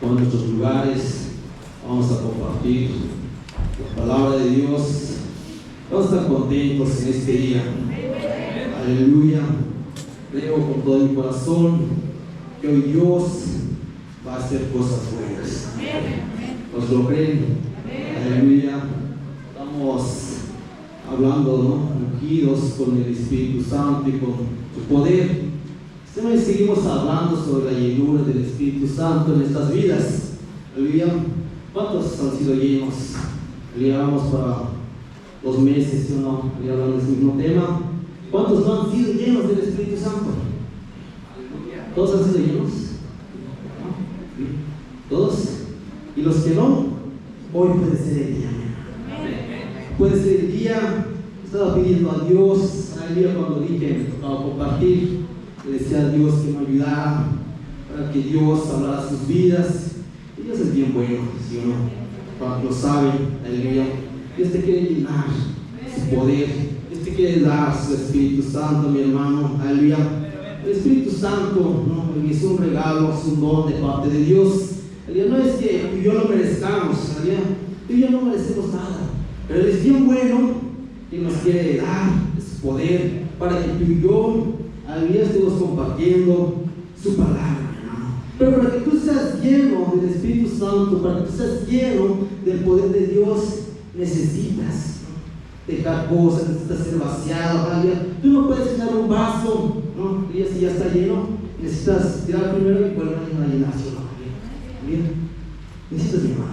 con nuestros lugares. Vamos a compartir la palabra de Dios. Vamos a estar contentos en este día. Aleluya. Creo con todo mi corazón que hoy Dios va a hacer cosas buenas. ¿Os lo creen? Aleluya. Estamos hablando, ¿no? Ungidos con el Espíritu Santo y con su poder. Seguimos hablando sobre la llenura del Espíritu Santo en nuestras vidas. Aleluya. ¿Cuántos han sido llenos? Llevamos para 2 meses, ¿sí o no? Hablando del mismo tema. ¿Cuántos no han sido llenos del Espíritu Santo? ¿Todos han sido llenos? ¿Todos? Y los que no, hoy puede ser el día. Puede ser el día. Estaba pidiendo a Dios, aleluya, cuando dije, me tocaba compartir, le decía a Dios que me ayudara para que Dios hablara sus vidas. Y Dios es bien bueno, ¿sí o no? Para que lo saben, aleluya. Dios te quiere llenar su poder, Dios te quiere dar su Espíritu Santo, mi hermano, aleluya. El Espíritu Santo, ¿no? Es un regalo, es un don de parte de Dios. No es que tú y yo lo merezcamos, tú y yo no merecemos nada, pero Él es bien bueno y nos quiere dar su poder para que tú y yo estemos compartiendo su palabra. Pero para que tú seas lleno del Espíritu Santo, para que tú seas lleno del poder de Dios, necesitas dejar cosas, necesitas ser vaciado. Tú no puedes llenar un vaso, ¿no? Y si ya está lleno, necesitas tirar primero y volver a llenarse. Necesitas llenar.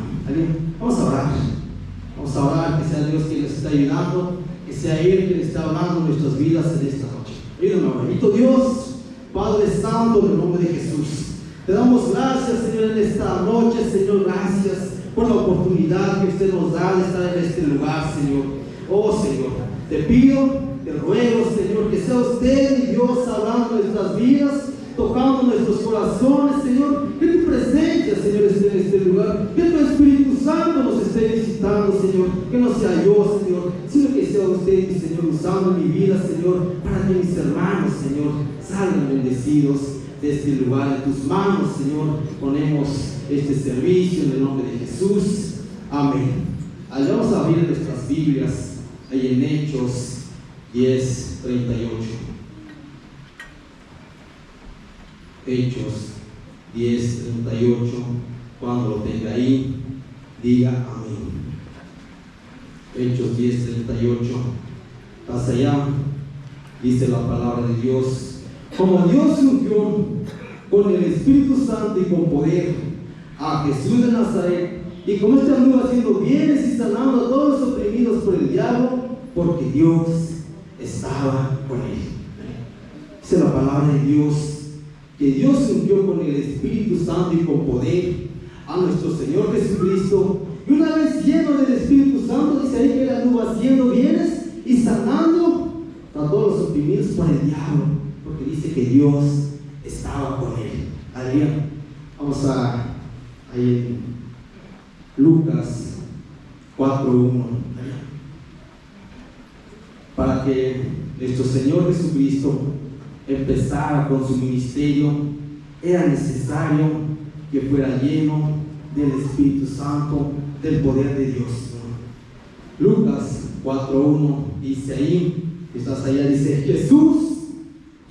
Vamos a orar. Vamos a orar, que sea Dios quien nos está ayudando, que sea Él quien está hablando en nuestras vidas en esta noche. Ayúdame, bendito Dios, Padre Santo, en el nombre de Jesús. Te damos gracias, Señor, en esta noche, Señor, gracias por la oportunidad que usted nos da de estar en este lugar, Señor. Oh, Señor, te pido, te ruego, Señor, que sea usted y Dios hablando en nuestras vidas, tocando nuestros corazones, Señor. Que tu presencia, Señor, esté en este lugar. Que tu Espíritu Santo nos esté visitando, Señor. Que no sea yo, Señor, sino que sea usted, mi Señor, usando mi vida, Señor, para que mis hermanos, Señor, salgan bendecidos de este lugar. En tus manos, Señor, ponemos este servicio en el nombre de Jesús. Amén. Allá vamos a abrir nuestras Biblias, ahí en Hechos 10:38. Hechos 10:38. Cuando lo tenga ahí, diga amén. Hechos 10:38. Hasta allá dice la palabra de Dios: como Dios ungió con el Espíritu Santo y con poder a Jesús de Nazaret, y como este anduvo haciendo bienes y sanando a todos los oprimidos por el diablo, porque Dios estaba con él. Dice la palabra de Dios que Dios ungió con el Espíritu Santo y con poder a nuestro Señor Jesucristo, y una vez lleno del Espíritu Santo, dice ahí que él anduvo haciendo bienes y sanando a todos los oprimidos por el diablo, porque dice que Dios estaba con él. Aleluya. Vamos a ahí en Lucas 4:1, para que nuestro Señor Jesucristo empezara con su ministerio, era necesario que fuera lleno del Espíritu Santo, del poder de Dios. Lucas 4:1 dice ahí, estás allá, dice: Jesús,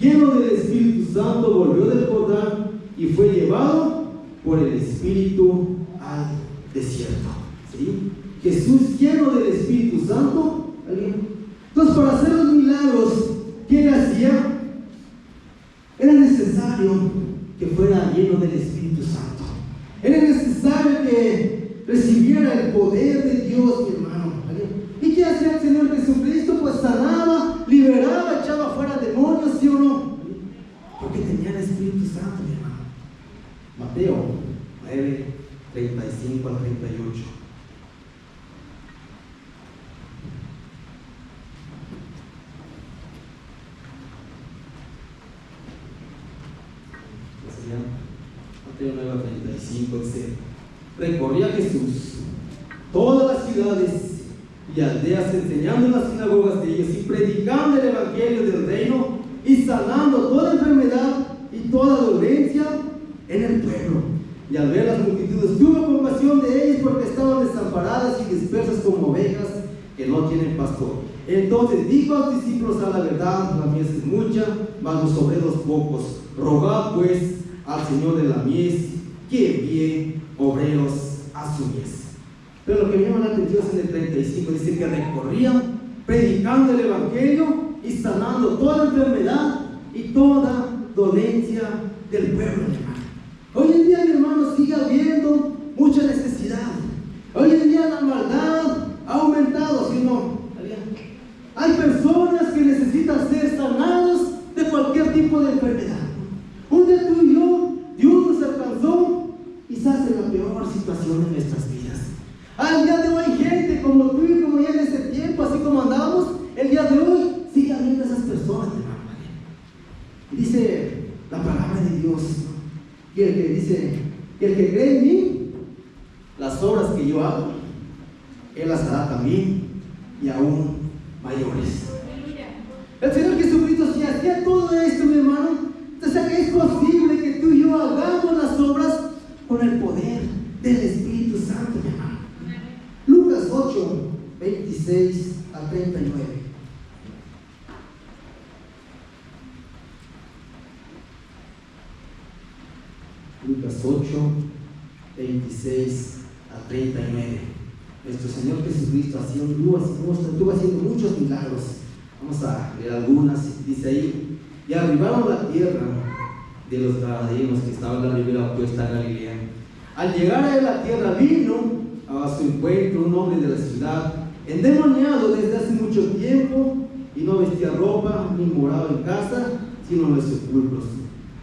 lleno del Espíritu Santo, volvió del Jordán y fue llevado por el Espíritu al desierto. ¿Sí? Jesús, lleno del Espíritu Santo. Entonces, para hacer los milagros que él hacía, era necesario que fuera lleno del Espíritu Santo. Era necesario que recibiera el poder de Dios, mi hermano. ¿Y qué hacía el Señor Jesucristo? Pues sanaba, liberaba, echaba fuera demonios, ¿sí o no? Porque tenía el Espíritu Santo, mi hermano. Mateo 9:35 al 38. Mateo 9:35 dice: recorría Jesús todas las ciudades y aldeas, enseñando en las sinagogas de ellos y predicando el evangelio del reino y sanando toda enfermedad y toda dolencia en el pueblo. Y al ver las multitudes, tuvo compasión de ellos porque estaban desamparadas y dispersas como ovejas que no tienen pastor. Entonces dijo a los discípulos: a la verdad, la mies es mucha, mas los obreros pocos. Rogad pues al Señor de la mies que envíe obreros a su mies. Pero lo que me llama la atención es en el 35, dice que recorrían predicando el Evangelio y sanando toda enfermedad y toda dolencia del pueblo, hermano. Hoy en día, mi hermano, sigue habiendo mucha necesidad. Hoy en día la maldad ha aumentado, ¿sí o no? Hay personas que necesitan ser sanados de cualquier tipo de enfermedad. Un día tú y yo, Dios nos alcanzó quizás en la peor situación de nuestras vidas. Al día de hoy hay gente como tú y como ya en ese tiempo, así como andábamos, el día de hoy sigue habiendo esas personas, hermano. Y dice la palabra de Dios, y el que dice, y el que cree en mí, las obras que yo hago, Él las hará también, y aún mayores. El Señor Jesucristo, si hacía todo esto, mi hermano, entonces es posible que tú y yo hagamos las obras con el poder del Espíritu Santo, mi hermano. Lucas 8, 26 a 39. Lucas 8, 26 a 39. Nuestro Señor Jesucristo estuvo haciendo muchos milagros. Vamos a leer algunas. Dice ahí: y arribaron a la tierra de los gadarenos, que estaban en la ribera opuesta a Galilea. Al llegar a la tierra, vino a su encuentro un hombre de la ciudad, endemoniado desde hace mucho tiempo, y no vestía ropa, ni moraba en casa, sino en los sepulcros.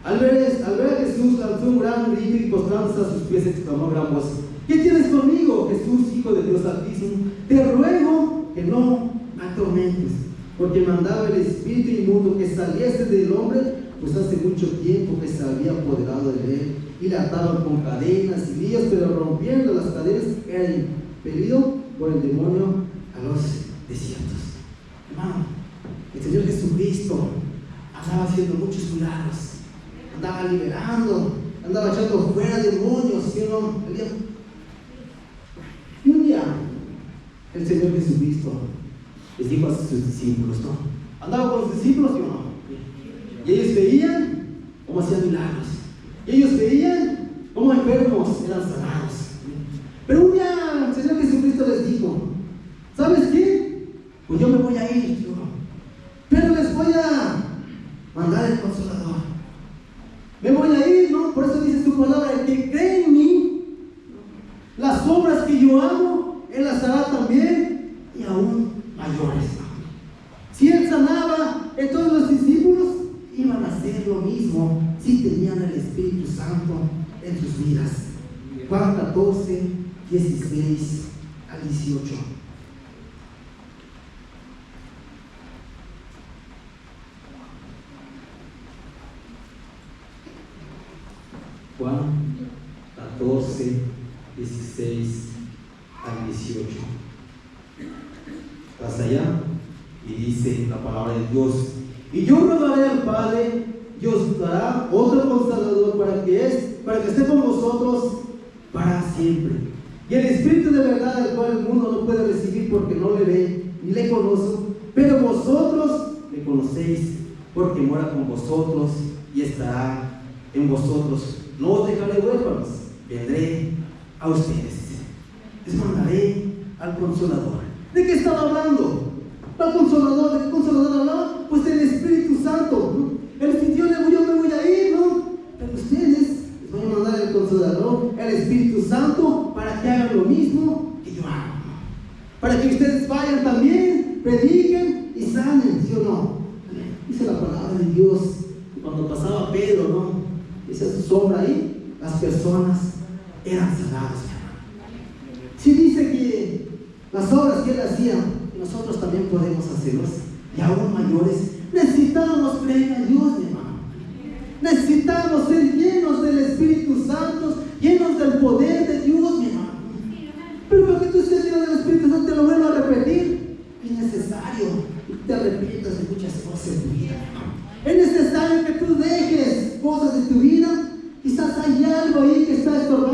Al ver a Jesús, lanzó un gran grito y postrándose a sus pies exclamó a gran voz: ¿qué tienes conmigo, Jesús, Hijo de Dios Altísimo? Te ruego que no me atormentes, porque mandaba el espíritu inmundo que saliese del hombre, pues hace mucho tiempo que se había apoderado de él, y le ataban con cadenas y ligas, pero rompiendo las cadenas era impelido por el demonio a los desiertos. Hermano, el Señor Jesucristo andaba haciendo muchos milagros, andaba liberando, andaba echando fuera demonios, ¿sí o no? Y un día el Señor Jesucristo les dijo a sus discípulos, ¿no? Andaba con los discípulos, ¿sí o no? Y ellos veían cómo hacían milagros. Y ellos veían cómo enfermos eran sanados. Pero un día el Señor Jesucristo les dijo: ¿sabes qué? Pues yo me voy a ir, ¿sí o no? Pero les voy a mandar el Consolador. Me voy a ir, ¿no? Por eso dice su palabra: el que cree en mí, las obras que yo hago, Él las hará también, y aún mayores. Si Él sanaba, entonces los discípulos iban a hacer lo mismo si tenían el Espíritu Santo en sus vidas. Juan 14, 16 al 18. Juan 14, 16 al 18. Hasta allá, y dice la palabra de Dios: y yo rogaré al Padre, y os dará otro Consolador para que esté con vosotros para siempre. Y el Espíritu de verdad, el cual el mundo no puede recibir porque no le ve ni le conoce, pero vosotros le conocéis, porque mora con vosotros y estará en vosotros. No os dejaré huérfanos, vendré a ustedes. Les mandaré al Consolador. ¿De qué estaba hablando? ¿Al Consolador? ¿De qué Consolador hablaba? Pues del Espíritu Santo, ¿no? El Espíritu, yo me voy a ir, ¿no? Pero ustedes les voy a mandar el Consolador, el Espíritu Santo, para que hagan lo mismo que yo hago, ¿no? Para que ustedes vayan también, prediquen y sanen, ¿sí o no? Dice la palabra de Dios que cuando pasaba Pedro, ¿no? Dice su sombra ahí, las personas eran sanadas. Si dice que las obras que Él hacía, nosotros también podemos hacerlas, y aún mayores. Necesitamos creer a Dios, mi hermano. Necesitamos ser llenos del Espíritu Santo, llenos del poder de Dios, mi hermano. Pero para que tú estés lleno del Espíritu Santo, te lo vuelvo a repetir, es necesario que te arrepientas de muchas cosas en tu vida, hermano. Es necesario que tú dejes cosas de tu vida. Quizás hay algo ahí que está estorbando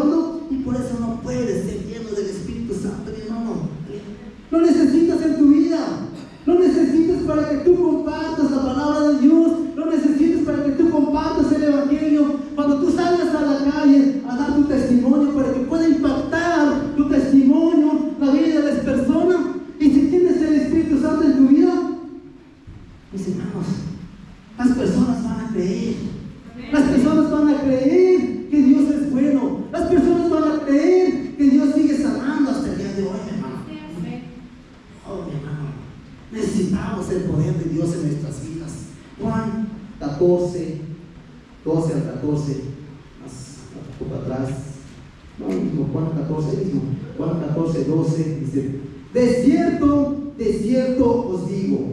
Juan 14 mismo, Juan 14, 12, dice: de cierto os digo,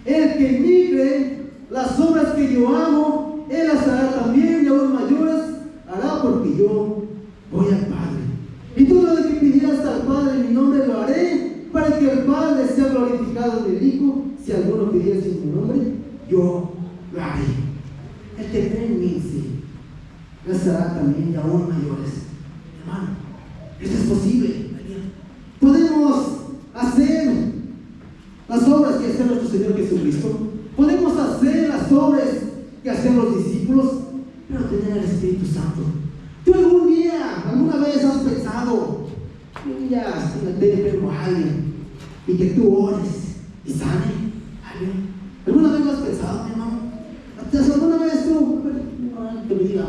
el que en mí cree, las obras que yo hago, él las hará también, y aún mayores hará, porque yo voy al Padre. Y todo lo que pidieras al Padre en mi nombre lo haré, para que el Padre sea glorificado en el Hijo. Si alguno pidiera en mi nombre, yo lo haré. El que cree en mí, sí, las hará también, y aún mayores. Hermano, esto es posible. Podemos hacer las obras que hace nuestro Señor Jesucristo. Podemos hacer las obras que hacen los discípulos, pero tener el Espíritu Santo. ¿Tú alguna vez has pensado que ya te enfermo a alguien y que tú ores y sane a alguien? ¿Alguna vez lo has pensado, mi hermano? ¿Alguna vez tú, que me diga,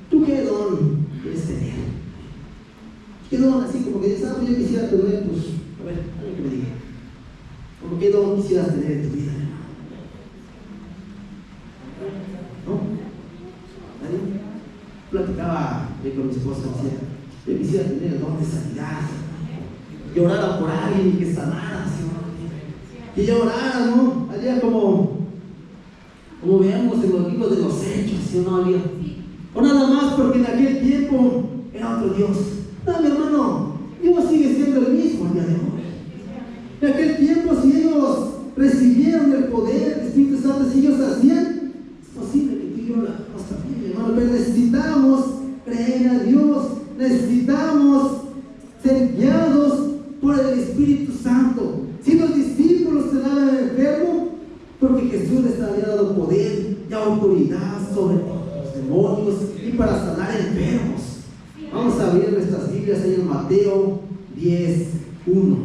tú qué don quieres tener? ¿Qué don? Así como que dices, yo quisiera tener, pues, a ver, alguien que me diga, ¿cómo qué don quisieras tener en tu vida, hermano? ¿No? ¿Nadie? Platicaba con mi esposa, decía, yo quisiera tener el don de sanidad, que orara por alguien y que sanara, ¿sí? Que yo orara, ¿no? Había como veamos en los libros de los Hechos, ¿sí o no había? O nada más, porque en aquel tiempo era otro Dios. No, mi hermano, Dios sigue siendo el mismo el día de hoy. En aquel tiempo, si ellos recibieron el poder del Espíritu Santo, si ellos hacían, es posible que tú y yo lo hagamos también, mi hermano. Pero necesitamos creer a Dios, necesitamos ser guiados por el Espíritu Santo. Si los discípulos quedaban enfermos, porque Jesús les había dado poder y autoridad sobre los demonios y para sanar enfermos. Vamos a abrir nuestras Biblias ahí en Mateo 10, 1.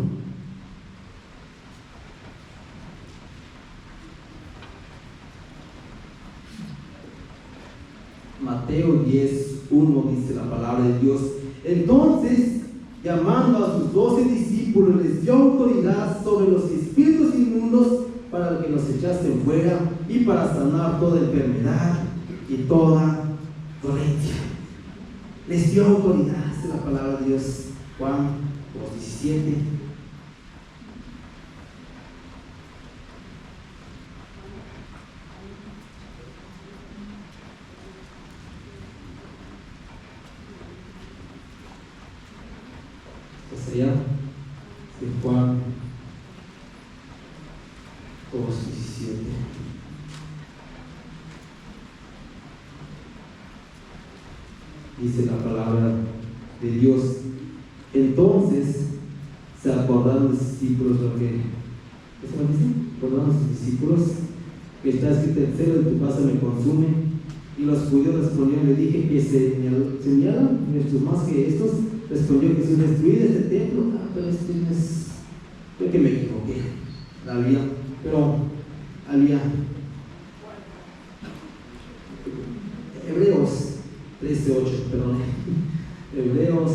Mateo 10, 1 dice la palabra de Dios. Entonces, llamando a sus 12 discípulos, les dio autoridad sobre los espíritus inmundos para que los echasen fuera y para sanar toda enfermedad y toda dolencia. Les dio autoridad, es la palabra de Dios. Juan 17. Allá de Juan 2:17. Dice la palabra de Dios. Entonces se acordaron los discípulos lo que ¿eso me dice? Acordaron sus discípulos que está escrito: el celo de tu casa me consume. Y los judíos respondieron: le dije que señalan nuestros más que estos. Respondió Jesús: destruid este templo. Pero esto es, creo que me equivoqué. Pero había Hebreos 13:8, perdón. Hebreos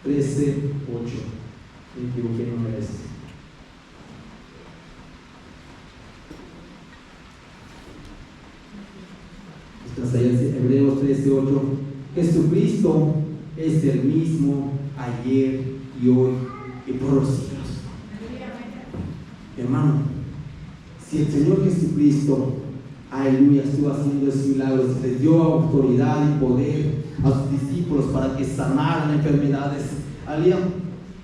13:8. Me equivoqué, no era este. Estás ahí, Hebreos 13:8. Jesucristo es el mismo ayer y hoy y por los siglos. Hermano, si el Señor Jesucristo, aleluya, estuvo haciendo esos milagros, les dio autoridad y poder a sus discípulos para que sanaran enfermedades, aleluya,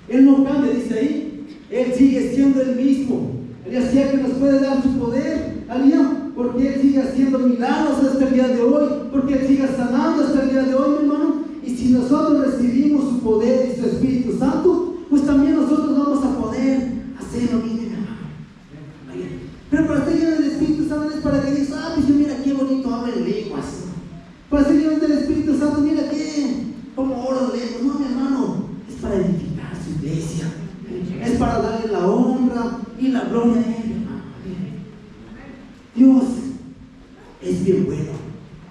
Él no cambia, dice ahí, Él sigue siendo el mismo. Él decía que nos puede dar su poder, aleluya, porque Él sigue haciendo milagros hasta el día de hoy, porque Él sigue sanando hasta el día de hoy, mi hermano. Y si nosotros recibimos su poder y su Espíritu Santo, pues también nosotros vamos a poder hacer lo mismo, hermano. Pero para estar lleno del Espíritu Santo es para que digas: pues mira qué bonito habla en lenguas. Para ser lleno del Espíritu Santo, mira qué, como oro lenguas. No, mi hermano, es para edificar su iglesia. Es para darle la honra y la gloria a Él, hermano. Dios es bien bueno,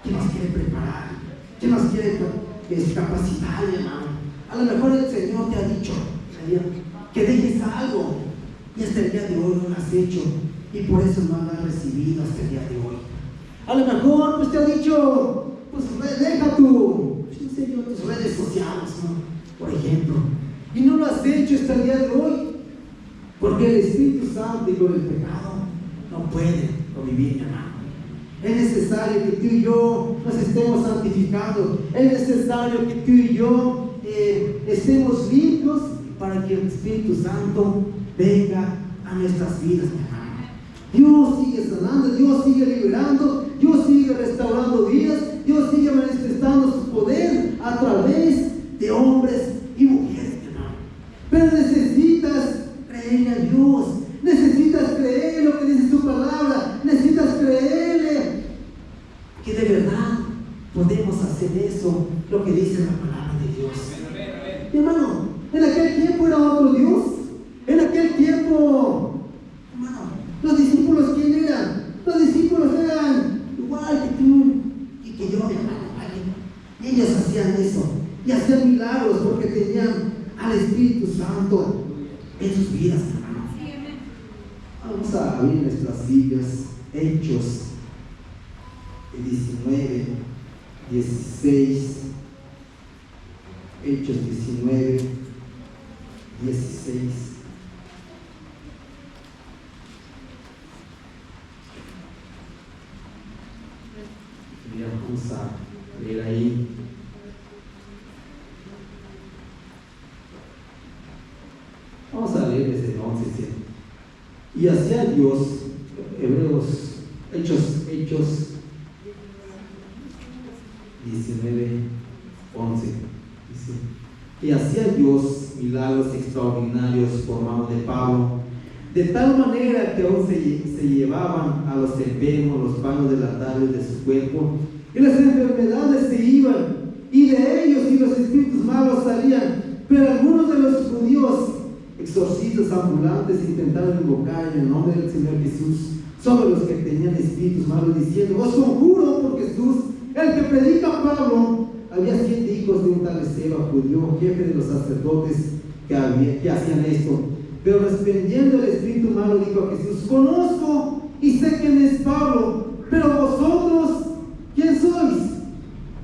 que nos quiere preparar, que nos quiere capacitar, hermano. A lo mejor el Señor te ha dicho que dejes algo y hasta el día de hoy no lo has hecho y por eso no lo has recibido hasta el día de hoy. A lo mejor pues te ha dicho, pues deja tus redes sociales, ¿no? por ejemplo, y no lo has hecho hasta el día de hoy, porque el Espíritu Santo y con el pecado no pueden convivir, mi hermano. Es necesario que tú y yo nos estemos santificando, es necesario que tú y yo estemos limpios para que el Espíritu Santo venga a nuestras vidas, mi hermano. Dios sigue sanando, Dios sigue liberando, Dios sigue restaurando vidas, Dios sigue manifestando su poder a través de hombres y mujeres, mi hermano. Pero necesitas creerle a Dios, necesitas creer lo que dice su palabra, necesitas creerle que de verdad podemos hacer eso, lo que dice la palabra de Dios. Mi hermano, en aquel tiempo era otro Dios, en aquel tiempo, hermano, los discípulos, ¿quién eran? Los discípulos eran igual que tú y que yo, mi hermano, ¿vale? Ellos hacían eso y hacían milagros porque tenían al Espíritu Santo en sus vidas, hermano. Vamos a abrir nuestras Biblias, Hechos 19, 16. Hechos 19, 16. Vamos a leer ahí. Vamos a leer desde el 11. Y hacía Dios, Hechos 19, 11. Dice: y hacía Dios milagros extraordinarios por mano de Pablo, de tal manera que aún se llevaban a los enfermos los palos de la tarde de su cuerpo, y las enfermedades se iban, y de ellos y los espíritus malos salían. Pero algunos de los judíos exorcistas ambulantes intentaron invocar en el nombre del Señor Jesús sobre los que tenían espíritus malos, diciendo: os conjuro por Jesús, el que predica Pablo. Había 7 hijos de un tal Esteban, judío, jefe de los sacerdotes, que hacían esto. Pero respondiendo el espíritu malo, dijo a Jesús: conozco y sé quién es Pablo, pero vosotros, ¿quién sois?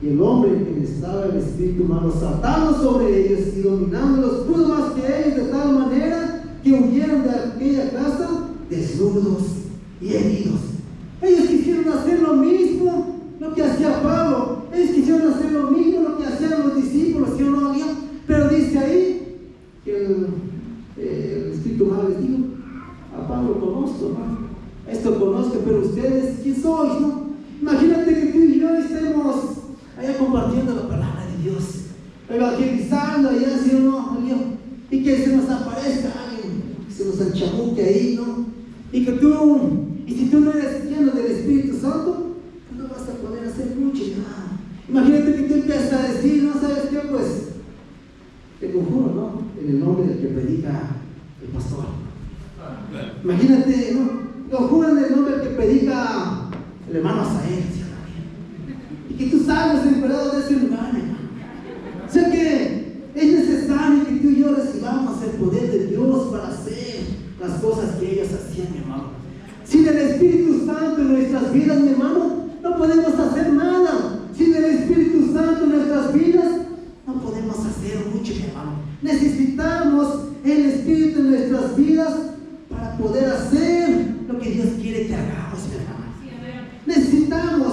Y el hombre en quien estaba el espíritu malo, saltando sobre ellos y dominándolos, pudo más que ellos, de tal manera que huyeron de aquella casa desnudos y heridos. Ellos quisieron hacer lo mismo, lo que hacía Pablo. Ellos quisieron hacer lo mismo, lo que hacían los discípulos, ¿sí o no? Pero dice ahí que el espíritu malo les dijo: a Pablo conozco, hermano, esto conozco, pero ustedes, ¿quién sois, no? Imagínate que tú y yo estemos allá compartiendo la palabra de Dios, evangelizando allá, ¿sí o no? Y que se nos aparezca alguien, que se nos enchamuque ahí, ¿no? Y que y si tú no eres lleno del Espíritu Santo, tú no vas a poder hacer mucho, nada. Imagínate que tú empiezas a decir: no sabes qué, pues te conjuro, ¿no? En el nombre del que predica el pastor. Imagínate, ¿no? Conjuro en el nombre del que predica el hermano Asael, ¿sí? Y que tú salgas emperador de ese lugar, hermano. O sea que es necesario que tú y yo recibamos el poder de Dios para hacer las cosas que ellos hacían, mi hermano. Sin el Espíritu Santo en nuestras vidas, mi hermano, no podemos hacer nada. Sin el Espíritu Santo en nuestras vidas, no podemos hacer mucho, mi hermano. Necesitamos el Espíritu en nuestras vidas para poder hacer lo que Dios quiere que hagamos, mi hermano. Necesitamos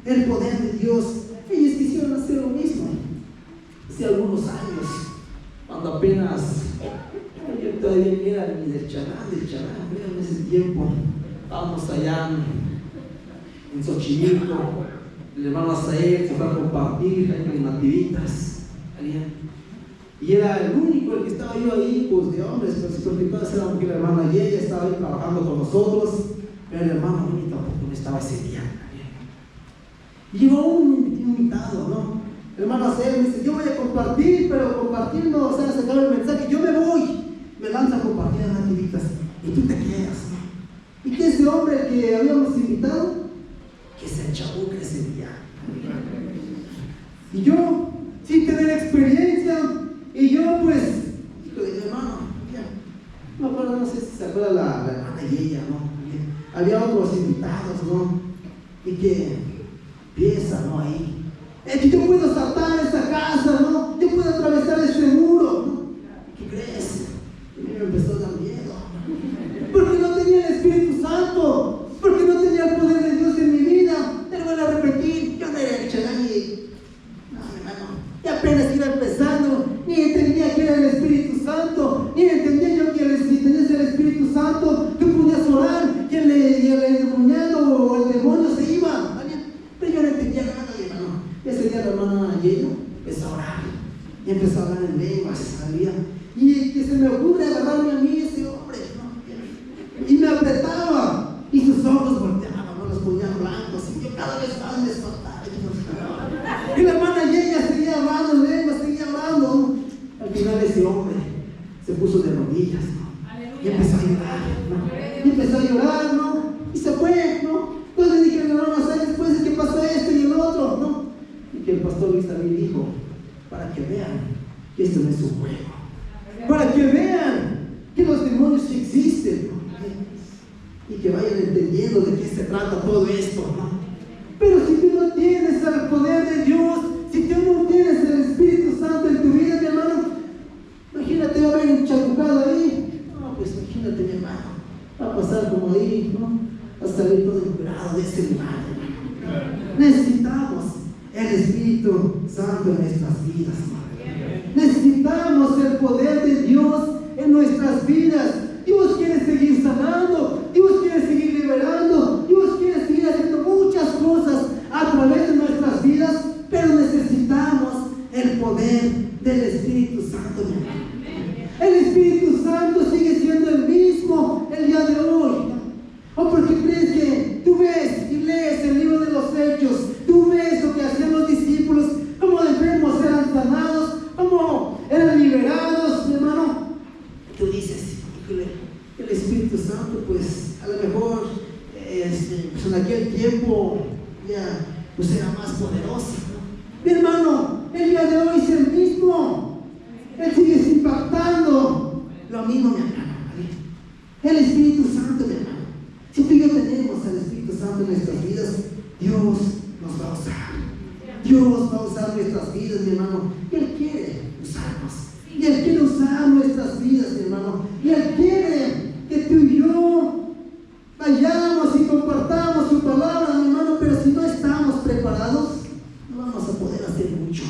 el poder de Dios. Ellos quisieron hacer lo mismo hace algunos años, cuando apenas yo todavía era ni del Charán, en ese tiempo estábamos allá en Xochimilco. El hermano Asael se fue a compartir ahí en Nativitas, y era el único el que estaba yo ahí, pues de hombres, pues porque todas eran que la hermana y ella estaba ahí trabajando con nosotros, pero el hermano Willy tampoco no estaba ese día. Y llegó un invitado, ¿no? El hermano Asael me dice: yo voy a compartir, pero compartiendo, o sea, sacar el mensaje, yo me voy, me lanza a compartir a Nativitas, y tú te quedas, ¿no? Y que ese hombre que habíamos invitado, que se enchabuca ese día. Y yo, sin tener experiencia, y yo pues, hijo de mi hermano, no me acuerdo, no sé si se acuerda la hermana y ella, ¿no? Había otros invitados, ¿no? Y que empieza, ¿no? Ahí, que yo puedo saltar esa casa, ¿no? Yo puedo atravesar ese muro. a hablar en lenguas, aleluya. Y que se me ocurre agarrarme a mí ese hombre, ¿no? Y me apretaba, y sus ojos volteaban, ¿no? Los ponían blancos, y yo cada vez más me espantaba. Y la hermana y ella seguía hablando en lenguas, seguía hablando, ¿no? Al final ese hombre se puso de rodillas, ¿no? Y empezó a llorar, ¿no? Y empezó a llorar, ¿no? Y se fue, ¿no? Entonces le dije a mi hermano, ¿sabes después de que pasó esto y el otro, ¿no? Y que el pastor Luis también dijo, para que vean que esto no es un juego, para que vean que los demonios sí existen, ¿no? Y que vayan entendiendo de qué se trata todo esto, ¿no? Pero si tú no tienes el poder de Dios, si tú no tienes el Espíritu Santo en tu vida, mi hermano, imagínate haber enchacucado ahí. No, pues imagínate, mi hermano, va a pasar como ahí, ¿no? Va a salir todo encuerado de este lugar, hermano. Necesitamos el Espíritu Santo en nuestras vidas, hermano. Necesitamos el poder de Dios en nuestras vidas. Dios quiere seguir sanando, Dios quiere seguir liberando, Dios quiere seguir haciendo muchas cosas a través de nuestras vidas, pero necesitamos el poder del Espíritu Santo, mi hermano. El Espíritu Santo sigue siendo el mismo el día de hoy. ¿O porque crees que tú ves y lees el libro de los Hechos, tú ves lo que hacían los discípulos, cómo los enfermos eran sanados, cómo eran liberados, mi hermano? Tú dices, híjole, el Espíritu Santo, pues a lo mejor pues en aquel tiempo ya pues era más poderoso, ¿no? Mi hermano, el día de hoy es el mismo. Él sigue impactando lo mismo, mi hermano. El Espíritu Santo, mi hermano. Si tú y yo tenemos al Espíritu Santo en nuestras vidas, Dios nos va a usar. Dios va a usar nuestras vidas, mi hermano. Y Él quiere usarnos. Y Él quiere usar nuestras vidas, mi hermano. Y Él quiere que tú y yo vayamos y compartamos su palabra, mi hermano. Pero si no estamos preparados, no vamos a poder hacer mucho.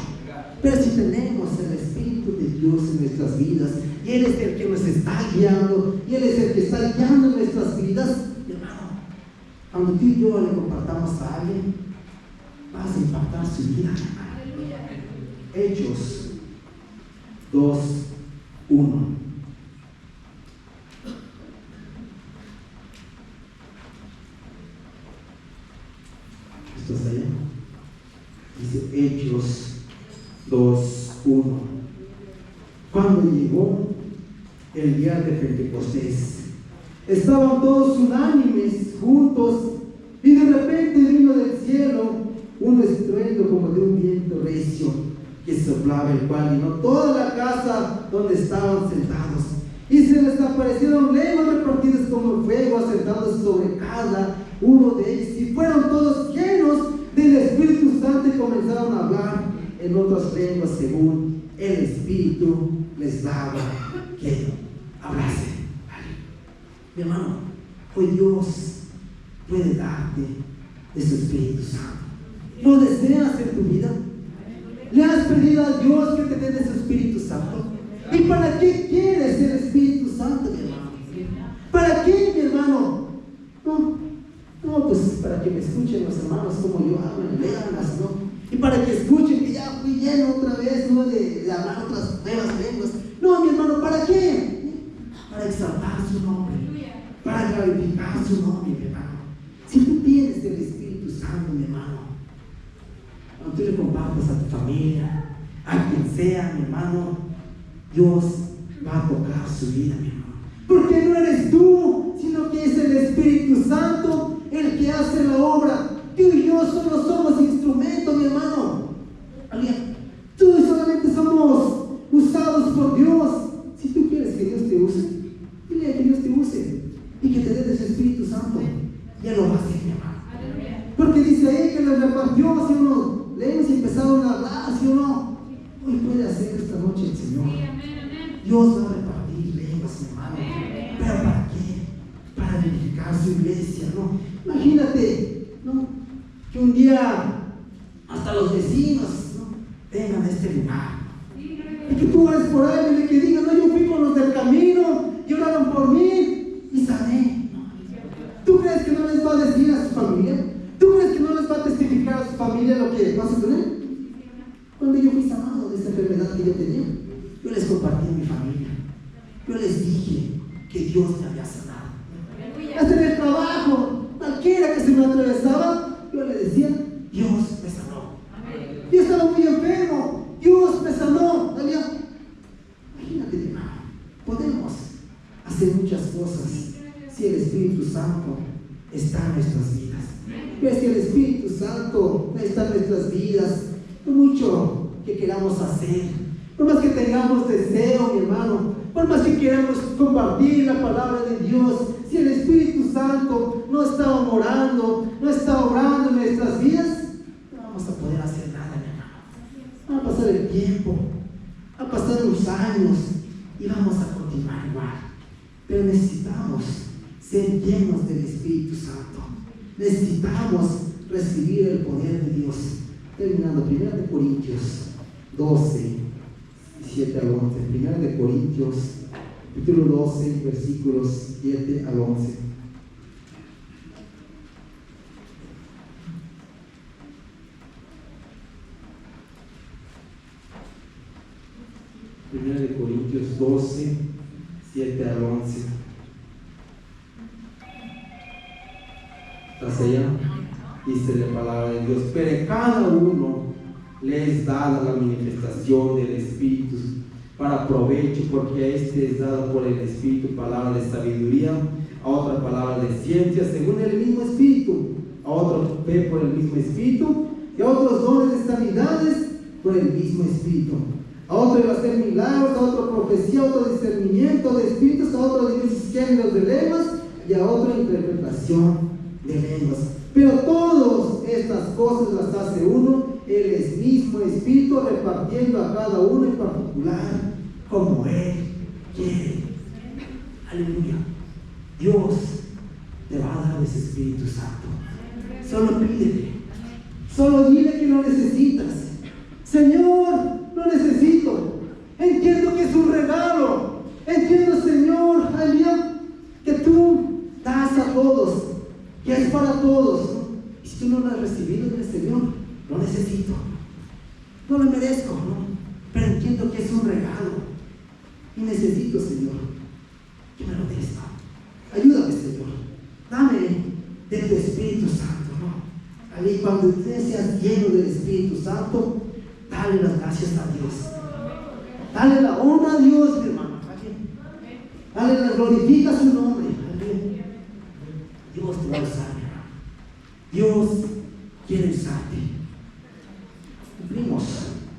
Pero si tenemos el Espíritu de Dios en nuestras vidas, y Él es el que nos está guiando, y Él es el que está guiando en nuestras vidas, mi hermano, cuando tú y yo le compartamos a alguien, vas a impactar su vida, hermano. Hechos 2:1. ¿Esto está allá? Dice Hechos 2:1. Cuando llegó el día de Pentecostés, estaban todos unánimes juntos, y de repente vino del cielo un estruendo como de un viento recio que soplaba, el cual llenó toda la casa donde estaban sentados, y se les aparecieron lenguas repartidas como el fuego, asentados sobre cada uno de ellos, y fueron todos llenos del Espíritu Santo y comenzaron a hablar en otras lenguas según el Espíritu les daba que hablase. Mi hermano, hoy Dios puede darte de su Espíritu Santo. ¿Lo deseas en tu vida? ¿Le has pedido a Dios que te dé de su Espíritu Santo? ¿Y para qué quieres el Espíritu Santo, mi hermano? ¿Para qué, mi hermano? No, pues para que me escuchen los hermanos como yo hablo en lenguas, ¿no? Y para que escuchen que ya fui lleno otra vez, ¿no? De hablar otras nuevas lenguas. No, mi hermano, ¿para qué? Para exaltar su nombre, para glorificar su nombre, mi hermano. Si tú tienes el Espíritu Santo, mi hermano, cuando tú le compartas a tu familia, a quien sea, mi hermano, Dios va a tocar su vida, mi hermano. Porque no eres tú, sino que es el Espíritu Santo el que hace la obra. Tú y yo solo somos instrumentos, mi hermano. Tú y solamente somos usados por Dios. Si tú quieres que Dios te use, dile a que Dios te use y que te dé de su Espíritu Santo. Ya lo va a hacer, mi hermano. Porque dice ahí que les repartió, si uno leemos y empezaron a hablar, si uno hoy puede hacer esta noche el Señor. Dios va a repartir lenguas, mi hermano. ¿Pero para qué? Para edificar su iglesia, ¿no? Imagínate, ¿no? Que un día hasta los vecinos, ¿no? Vengan a este lugar. Y que tú vayas por ahí y que digan, no, yo fui con los del camino y oraron por mí y sané. ¿Tú crees que no les va a decir a su familia? ¿Tú crees que no les va a testificar a su familia lo que pasa con él? Cuando yo fui sanado de esa enfermedad que yo tenía. Yo les compartí a mi familia. Yo les dije que Dios me había sanado. Hasta en el trabajo, cualquiera que se me atravesaba, yo le decía, Dios me sanó. Yo estaba muy enfermo, Dios me sanó. Imagínate, hermano, podemos hacer muchas cosas si el Espíritu Santo está en nuestras vidas. Pero si el Espíritu Santo está en nuestras vidas, no mucho que queramos hacer, por más que tengamos deseo, mi hermano, por más que queramos compartir la palabra de Dios, si el Espíritu Santo no está morando, no está obrando en nuestras vidas, no vamos a poder hacer nada, mi hermano. Va a pasar el tiempo, va a pasar los años y vamos a continuar igual. Pero necesitamos ser llenos del Espíritu Santo. Necesitamos recibir el poder de Dios. Terminando, 1 Corintios 12, 7 al 11. 1 Corintios, capítulo 12, versículos 7 al 11. Primera de Corintios 12, 7 al 11. ¿Estás allá? Dice la palabra de Dios: pero cada uno le es dada la manifestación del Espíritu para provecho, porque a este es dado por el Espíritu palabra de sabiduría, a otra palabra de ciencia según el mismo Espíritu, a otro fe por el mismo Espíritu, y a otros dones de sanidades por el mismo Espíritu, a otro iba a hacer milagros, a otro profecía, a otro discernimiento de espíritus, a otro diversos géneros de lenguas, y a otro interpretación de lenguas. Pero todas estas cosas las hace uno, el mismo Espíritu, repartiendo a cada uno en particular como Él quiere. Aleluya. Dios te va a dar ese Espíritu Santo. Solo pídele. Solo dile que lo necesitas. Señor, lo necesito. Entiendo que es un regalo. Entiendo, Señor, aleluya, que tú das a todos, que es para todos, ¿no? Y si tú no lo has recibido del Señor, lo necesito. No lo merezco, ¿no? Pero entiendo que es un regalo. Y necesito, Señor, que me lo des, ¿no? Ayúdame, Señor. Dame de tu Espíritu Santo, ¿no? Y cuando usted sea lleno del Espíritu Santo, dale las gracias a Dios. Dale la honra a Dios, mi hermano. Dale la glorifica su nombre. Dios te va a usar, mi hermano. Dios quiere usarte. Cumplimos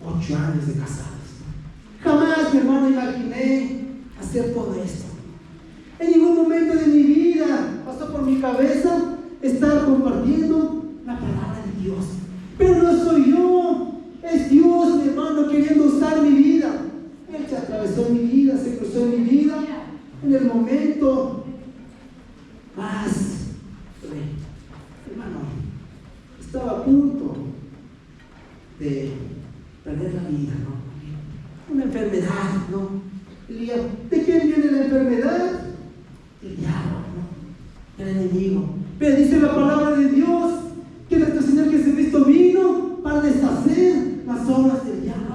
8 años de casados. Jamás, mi hermano, imaginé hacer todo esto. En ningún momento de mi vida pasó por mi cabeza estar compartiendo la palabra de Dios. Pero no soy yo, es Dios, mi hermano, queriendo usar mi vida. Él se atravesó mi vida, se cruzó en mi vida en el momento más, hermano, estaba a punto de perder la vida, ¿no? Una enfermedad, ¿no? ¿De quién viene la enfermedad? El diablo, ¿no? El enemigo. Pero dice la palabra de Dios que nuestro Señor Jesucristo vino para deshacer las obras del diablo.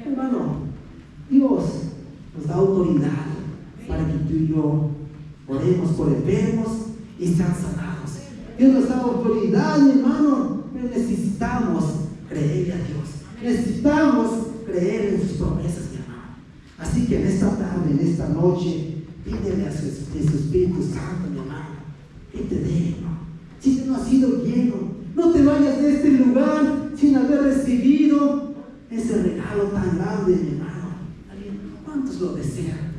Hermano, Dios nos da autoridad para que tú y yo oremos por enfermos y sean sanados. Dios nos da autoridad, mi hermano, pero necesitamos creerle a Dios. Necesitamos creer en sus promesas, mi hermano. Así que en esta tarde, en esta noche, pídele a su Espíritu Santo, mi hermano, que te dé, ¿no? Si tú no has sido lleno, no te vayas de este lugar sin haber recibido ese regalo tan grande, mi hermano. ¿Cuántos lo desean?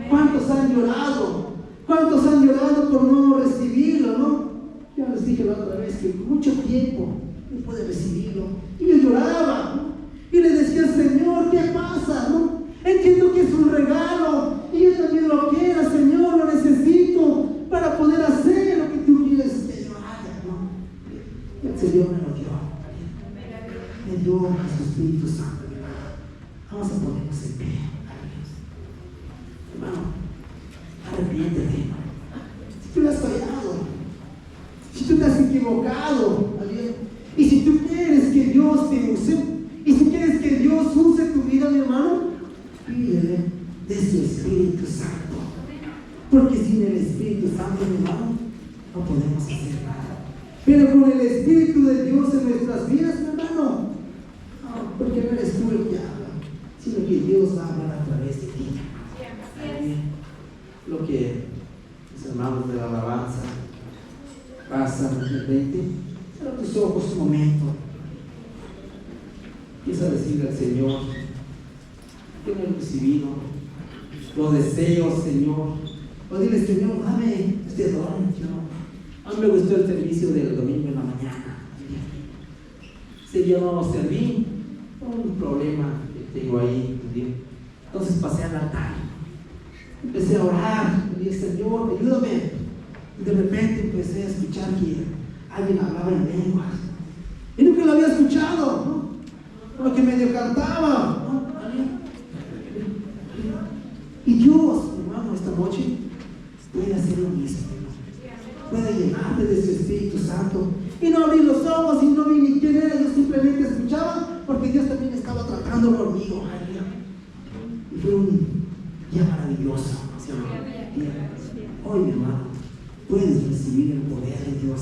¿Cuántos han llorado? ¿Cuántos han llorado por no recibirlo, no? Yo les dije la otra vez que mucho tiempo no pude recibirlo. Y yo lloraba, ¿no? Y le decía, Señor, ¿qué pasa, no? Entiendo que es un regalo y yo también lo quiero, Señor, lo necesito para poder hacer lo que tú quieres que yo haga, ¿no? Y el Señor me lo dio. Me dio a su Espíritu Santo, hermano. Vamos a ponernos en pie. Hermano, arrepiéntete. Si tú le has fallado, si tú te has equivocado, y si tú quieres que Dios te use, y si quieres que Dios use tu vida, mi hermano, de su Espíritu Santo. Porque sin el Espíritu Santo, mi hermano, no podemos hacer nada. Pero con el Espíritu de Dios en nuestras vidas, mi hermano, no, porque no eres tú el que habla, sino que Dios va a hablar a través de ti. Lo que los hermanos de la alabanza pasan de repente, cierra tus ojos un momento. Empieza a decirle al Señor que no he recibido los deseos, Señor. O dile, Señor, dame este don, Señor. A mí me gustó el servicio del domingo en la mañana. Si yo no serví, un problema que tengo ahí. Entonces pasé al altar. Empecé a orar. Le dije, Señor, ayúdame. Y de repente empecé a escuchar que alguien hablaba en lenguas. Y nunca lo había escuchado, ¿no? Como que medio cantaba, ¿no? Y Dios, hermano, esta noche puede hacer lo mismo. Puede llenarte de su Espíritu Santo. Y no abrí los ojos y no vi ni quién era, yo simplemente escuchaba porque Dios también estaba tratando conmigo. Y fue un día maravilloso. ¿Sí? Hoy, mi hermano, puedes recibir el poder de Dios.